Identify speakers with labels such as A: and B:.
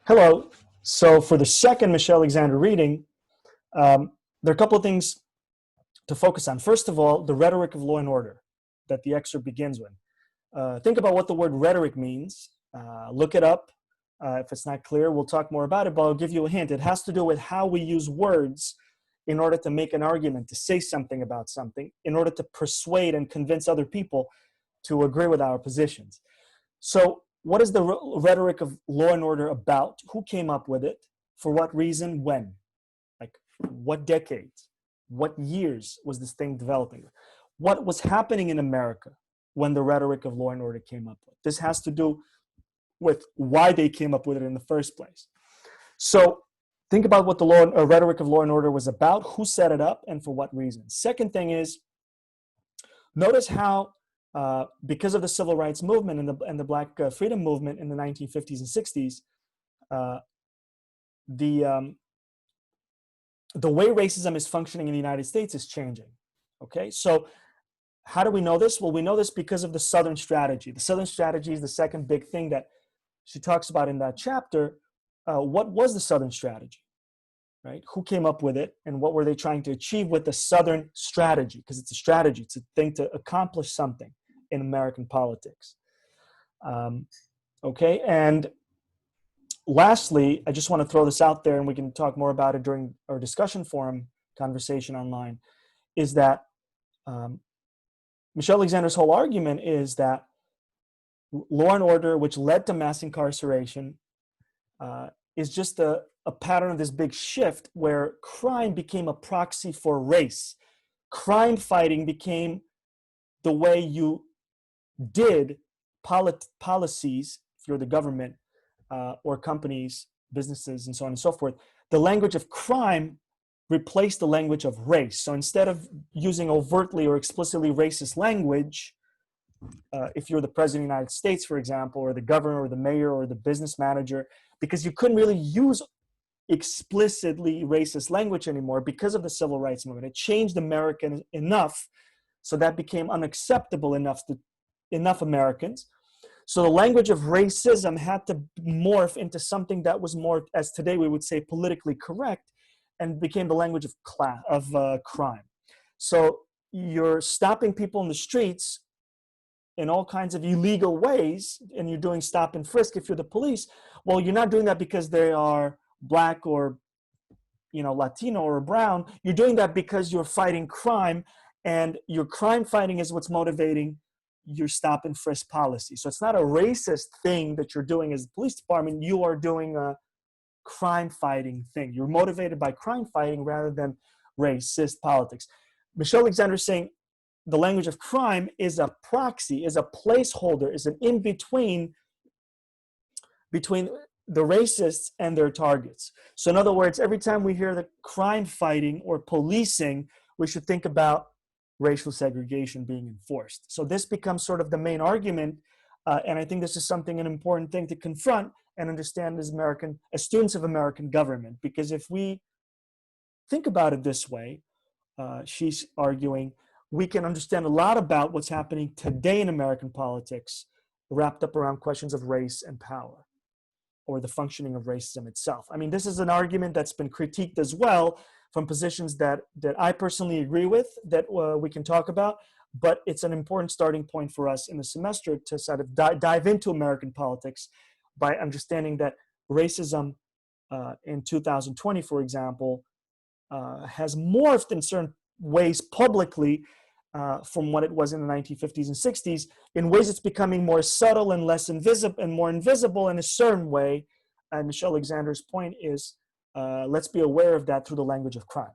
A: Hello. So for the second Michelle Alexander reading, there are a couple of things to focus on. First of all, the rhetoric of law and order that the excerpt begins with. Think about what the word rhetoric means. Look it up. If it's not clear, we'll talk more about it, but I'll give you a hint. It has to do with how we use words in order to make an argument, to say something about something, in order to persuade and convince other people to agree with our positions. So what is the rhetoric of law and order about? Who came up with it? For what reason? When? Like what decades? What years was this thing developing? What was happening in America when the rhetoric of law and order came up with? This has to do with why they came up with it in the first place. So think about what the rhetoric of law and order was about, who set it up, and for what reason. Second thing is, notice how because of the civil rights movement and the Black freedom movement in the 1950s and 60s, the way racism is functioning in the United States is changing. Okay, so how do we know this? Well, we know this because of the Southern strategy. The Southern strategy is the second big thing that she talks about in that chapter. What was the Southern strategy? Right? Who came up with it, and what were they trying to achieve with the Southern strategy? Because it's a strategy, it's a thing to accomplish something in American politics. Okay, and lastly, I just want to throw this out there, and we can talk more about it during our discussion forum conversation online, is that Michelle Alexander's whole argument is that law and order, which led to mass incarceration, is just a pattern of this big shift where crime became a proxy for race. Crime fighting became the way you did policies, if you're the government or companies, businesses, and so on and so forth. The language of crime replaced the language of race. So instead of using overtly or explicitly racist language, if you're the president of the United States, for example, or the governor or the mayor or the business manager, because you couldn't really use explicitly racist language anymore because of the civil rights movement. It changed America enough so that became unacceptable enough to enough Americans. So the language of racism had to morph into something that was more, as today we would say, politically correct, and became the language of crime. So you're stopping people in the streets in all kinds of illegal ways, and you're doing stop and frisk if you're the police. Well, you're not doing that because they are Black or Latino or brown. You're doing that because you're fighting crime, and your crime fighting is what's motivating your stop and frisk policy. So it's not a racist thing that you're doing as a police department. You are doing a crime fighting thing. You're motivated by crime fighting rather than racist politics. Michelle Alexander is saying the language of crime is a proxy, is a placeholder, is an in-between between the racists and their targets. So in other words, every time we hear the crime fighting or policing, we should think about racial segregation being enforced. So this becomes sort of the main argument, and I think this is an important thing to confront and understand as students of American government, because if we think about it this way, she's arguing, we can understand a lot about what's happening today in American politics wrapped up around questions of race and power, or the functioning of racism itself. I mean, this is an argument that's been critiqued as well from positions that I personally agree with, that we can talk about, but it's an important starting point for us in the semester to sort of dive into American politics by understanding that racism in 2020, for example, has morphed in certain ways publicly from what it was in the 1950s and 60s. In ways it's becoming more subtle and less invisible and more invisible in a certain way. And Michelle Alexander's point is, let's be aware of that through the language of crime.